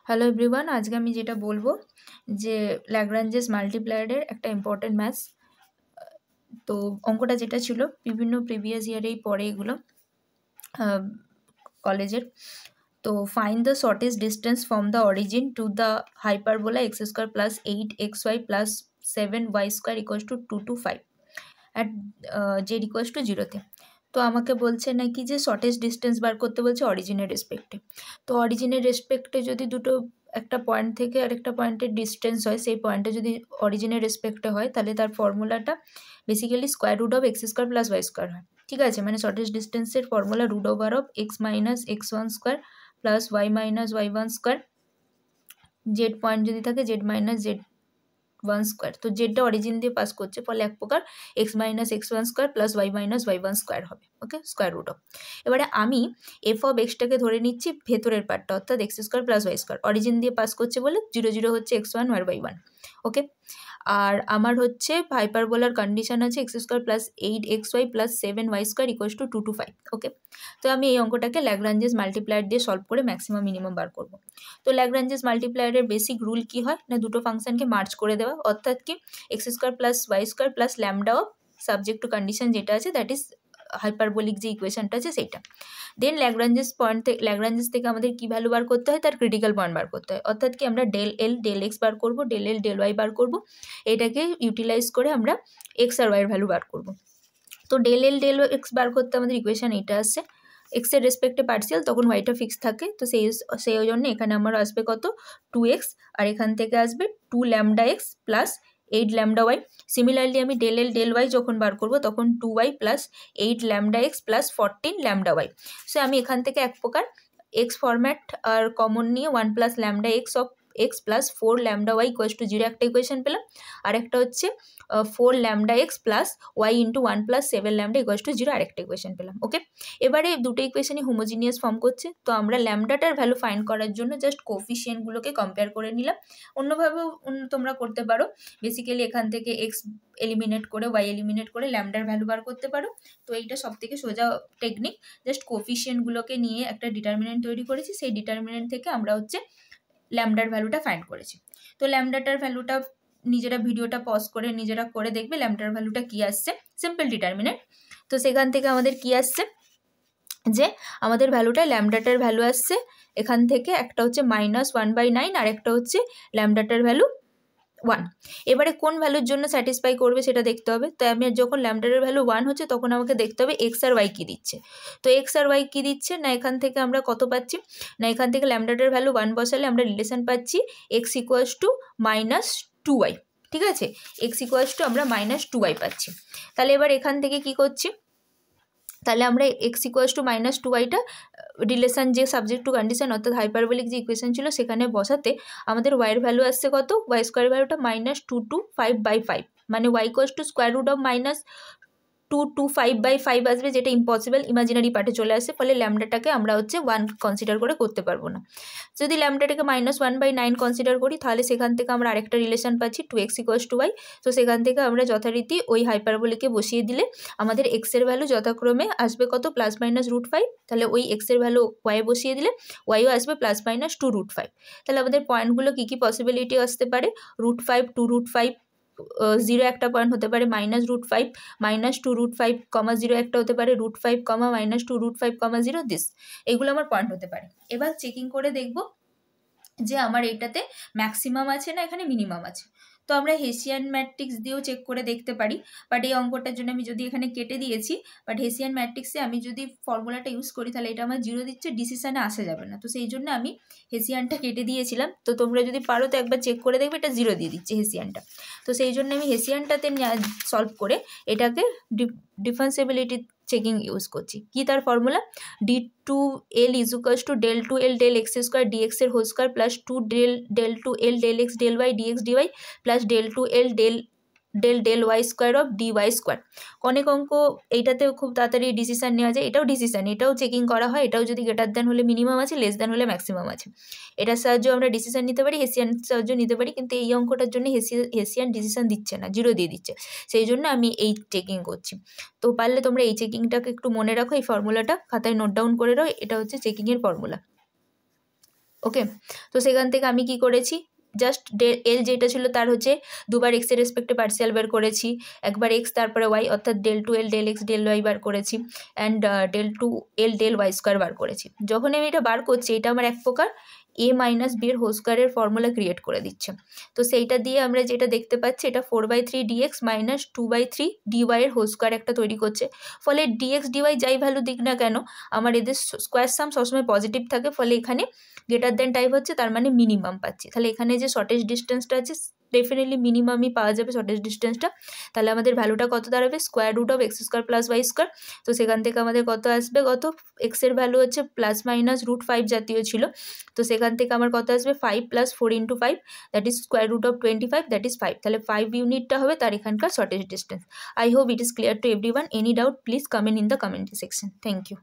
Hello everyone, আজকে আমি যেটা বলবো যে ল্যাগ্রাঞ্জেস মাল্টিপ্লায়ারের একটা ইম্পর্টেন্ট ম্যাথস। তো অঙ্কটা যেটা ছিল বিভিন্ন প্রিভিয়াস ইয়ারেই পড়ে এগুলো কলেজের। তো find the shortest distance from the origin to the hyperbola x square plus 8xy plus 7y square equals to 2 to 5 at z equals to 0-তে। তো আমাকে বলছে নাকি যে শর্টেস্ট ডিস্টেন্স বার করতে বলছে অরিজিনের রেসপেক্টে। তো অরিজিনের রেসপেক্টে যদি দুটো একটা পয়েন্ট থেকে আরেকটা পয়েন্টের ডিস্টেন্স হয়, সেই পয়েন্টে যদি অরিজিনের রেসপেক্টে হয় তাহলে তার ফর্মুলাটা basically square root of x square plus y square হয়। ঠিক আছে, মানে শর্টেস্ট ডিস্টেন্সের formula root over of x minus x one square plus y minus y one square, z point যদি থাকে z minus z one square. তো জেডটা origin দিয়ে পাস করছে, ফলে এক প্রকার x minus x one square plus y minus y one square হবে। Okay, square root of. এবারে আমি এফ অফ এক্সটাকে ধরে নিচ্ছি ভেতরের পার্টটা, অর্থাৎ x square plus y square, origin দিয়ে পাস করছে বলে 0 0 হচ্ছে এক্স ওয়ান আর ওয়াই ওয়ান। ওকে, আর আমার হচ্ছে হাইপারবোলার কন্ডিশন আছে x square plus 8xy plus 7y square equals to 2 to 5। Okay, তো আমি এই অঙ্কটাকে ল্যাগ্রাঞ্জেস মাল্টিপ্লায়ার দিয়ে সলভ করে ম্যাক্সিমাম মিনিমাম বার করব। তো ল্যাগ্রাঞ্জেস মাল্টিপ্লায়ারের বেসিক রুল কি হয় না, দুটো ফাংশনকে মার্জ করে দেওয়া, অর্থাৎ কি x square plus y square plus lambda of subject to condition যেটা আছে, দ্যাট ইজ হাইপারবোলিক যে ইকুয়েশনটা আছে সেইটা। দেন ল্যাগ্রাঞ্জেস থেকে আমাদের কি ভ্যালু বার করতে হয়, তার ক্রিটিক্যাল পয়েন্ট বার করতে হয়, অর্থাৎ কি আমরা del L del x bar করবো, ডেল এল ডেল ওয়াই বার করবো, এটাকে ইউটিলাইজ করে আমরা এক্স আর ওয়াইয়ের ভ্যালু বার করবো। তো del L del x bar করতে আমাদের ইকুয়েশন এটা আসছে, এক্সের রেসপেক্টে পার্সিয়াল, তখন ওয়াইটা ফিক্স থাকে, তো সেই জন্য এখানে আমার আসবে কত 2x, আর এখান থেকে আসবে 2 lambda x plus 8 lambda y. Similarly আমি ডেল এল ডেল ওয়াই যখন বার করবো তখন 2y plus 8 lambda x plus 14 lambda y. So আমি এখান থেকে এক প্রকার এক্স ফরম্যাট আর কমন নিয়ে 1 plus lambda x of x plus 4 lambda y equals to 0 একটা ইকুয়েশন পেলাম, আর একটা হচ্ছে 4 lambda x plus y into 1 plus 7 lambda equals to 0 আরেকটা ইকুয়েশন পেলাম। ওকে, এবারে দুটো ইকুয়েশনই হোমোজিনিয়াস ফর্ম করছে, তো আমরা ল্যামডাটার ভ্যালু ফাইন্ড করার জন্য জাস্ট কোফিশিয়েন্টগুলোকে কম্পেয়ার করে নিলাম। অন্যভাবেও তোমরা করতে পারো, বেসিক্যালি এখান থেকে এক্স এলিমিনেট করে ওয়াই এলিমিনেট করে ল্যামডার ভ্যালু বার করতে পারো। তো এইটা সব থেকে সোজা টেকনিক, জাস্ট কোফিশিয়েন্টগুলোকে নিয়ে একটা ডিটারমিনেন্ট তৈরি করেছি, সেই ডিটারমিনেন্ট থেকে আমরা হচ্ছে ল্যামডার ভ্যালুটা ফাইন্ড করেছি। তো ল্যামডাটার ভ্যালুটা নিজেরা ভিডিওটা পজ করে নিজেরা করে দেখবে ল্যামডার ভ্যালুটা কি আসছে, সিম্পল ডিটারমিনেন্ট। তো সেখান থেকে আমাদের কি আসছে যে আমাদের ভ্যালুটা ল্যামডাটার ভ্যালু আসছে এখান থেকে, একটা হচ্ছে -1/9 আর একটা হচ্ছে ল্যামডাটার ভ্যালু 1। এবারে কোন ভ্যালুর জন্য স্যাটিসফাই করবে সেটা দেখতে হবে। তো আমি যখন ল্যামডাটার ভ্যালু 1 হচ্ছে তখন আমাকে দেখতে হবে এক্স আর ওয়াই কী দিচ্ছে। তো এক্স আর ওয়াই কী দিচ্ছে না, এখান থেকে আমরা কত পাচ্ছি না, এখান থেকে ল্যামডাটার ভ্যালু 1 বসালে আমরা রিলেশন পাচ্ছি এক্স ইকুয়ালস টু -2y। ঠিক আছে, এক্স ইকুয়ালস টু আমরা -2y পাচ্ছি। তাহলে এবার এখান থেকে কি করছি, তাহলে আমরা এক্স ইকুয়ালস টু -2yটা রিলেশন যে সাবজেক্ট টু কন্ডিশন অর্থাৎ হাইপারবোলিক যে ইকুয়েশন ছিল সেখানে বসাতে আমাদের ওয়াইয়ের ভ্যালু আসছে কত, ওয়াই স্কোয়ার ভ্যালুটা -2 to 5/5, মানে y equals to square root of -2 to 5/5 আসবে, যেটা ইম্পসিবল, ইমাজিনারি পার্টে চলে আসে, ফলে ল্যামডাটাকে আমরা হচ্ছে 1 কনসিডার করে করতে পারবো না। যদি ল্যামডাটাকে -1/9 কনসিডার করি তাহলে সেখান থেকে আমরা আরেকটা রিলেশন পাচ্ছি 2x ইকুয়ালস টু ওয়াই। তো সেখান থেকে আমরা যথারীতি ওই হাইপারবোলিকে বসিয়ে দিলে আমাদের এক্সের ভ্যালু যথাক্রমে আসবে কত +-√5, তাহলে ওই এক্সের ভ্যালু ওয়াইয়ে বসিয়ে দিলে ওয়াইও আসবে +-2√5। তাহলে আমাদের পয়েন্টগুলো কী কী পসিবিলিটি আসতে পারে, √5, 2√5, 0 একটা পয়েন্ট হতে পারে, -√5, -2√5, 0 একটা হতে পারে, √5, -2√5, 0 দিস, এগুলো আমার পয়েন্ট হতে পারে। এবার চেকিং করে দেখব যে আমার এটাতে ম্যাক্সিমাম আছে না এখানে মিনিমাম আছে। তো আমরা হেসিয়ান ম্যাট্রিক্স দিয়েও চেক করে দেখতে পারি, বাট এই অঙ্কটার জন্য আমি যদি এখানে কেটে দিয়েছি, বাট হেসিয়ান ম্যাট্রিক্সে আমি যদি ফর্মুলাটা ইউজ করি তাহলে এটা আমার 0 দিচ্ছে, ডিসিশানে আসা যাবে না, তো সেই জন্য আমি হেসিয়ানটা কেটে দিয়েছিলাম। তো তোমরা যদি পারো তো একবার চেক করে দেখবে, এটা 0 দিয়ে দিচ্ছে হেসিয়ানটা। তো সেই জন্য আমি হেসিয়ানটাতে সলভ করে এটাকে ডিফারেন্সিবিলিটি চেকিং ইউজ করছি। কি তার formula, d2l is equals to del2l del x square dx এর whole square plus 2 del2l del x del y dx dy প্লাস del2l del y square of dy square. অনেক অঙ্ক এইটাতেও খুব তাড়াতাড়ি ডিসিশান নেওয়া যায়, এটাও ডিসিশান, এটাও চেকিং করা হয়, এটাও যদি গ্রেটার দ্যান হলে মিনিমাম আছে, লেস দ্যান হলে ম্যাক্সিমাম আছে, এটার সাহায্যে আমরা ডিসিশান নিতে পারি, হেসিয়ান সাহায্য নিতে পারি। কিন্তু এই অঙ্কটার জন্য হেসিয়ান ডিসিশান দিচ্ছে না, 0 দিয়ে দিচ্ছে, সেই জন্য আমি এই চেকিং করছি। তো পারলে তোমরা এই চেকিংটাকে একটু মনে রাখো, এই ফর্মুলাটা খাতায় নোট ডাউন করে রাখো, এটা হচ্ছে চেকিংয়ের ফর্মুলা। ওকে, তো সেখান থেকে আমি কি করেছি, জাস্ট এল যেটা ছিল তার হচ্ছে দুবার এক্সের রেসপেক্টে পার্সিয়াল বার করেছি, একবার এক্স তারপরে ওয়াই, অর্থাৎ del two L del x del y বার করেছি, and del two L del y square বার করেছি। যখন আমি এটা বার করছি, এটা আমার এক প্রকার এ মাইনাস বি এর হোল স্কোয়ারের ফর্মুলা ক্রিয়েট করে দিচ্ছে। তো সেইটা দিয়ে আমরা যেটা দেখতে পাচ্ছি, এটা 4/3 ডিএক্স মাইনাস 2/3 ডিওয়াই এর হোল স্কোয়ার একটা তৈরি করছে। ফলে ডিএক্স ডিওয়াই যাই ভ্যালু দিক না কেন, আমার এদের স্কোয়ার সাম সবসময় পজিটিভ থাকে, ফলে এখানে গ্রেটার দেন টাইপ হচ্ছে, তার মানে মিনিমাম পাচ্ছি। তাহলে এখানে যে শর্টেজ ডিস্টেন্সটা আছে ডেফিনেটলি মিনিমামই পাওয়া যাবে শর্টেজ ডিস্টেন্সটা। তাহলে আমাদের ভ্যালুটা কত দাঁড়াবে, square root of x square plus y square. তো সেখান থেকে আমাদের কত আসবে, কত এক্সের ভ্যালু হচ্ছে প্লাস মাইনাস √5 জাতীয় ছিল, তো সেখান থেকে আমার কত আসবে 5 + 4 × 5 that is square root of 25 that is 5। তাহলে 5 ইউনিটটা হবে তার এখানকার shortest distance. I hope it is clear to everyone. Any doubt please comment in the comment section. Thank you.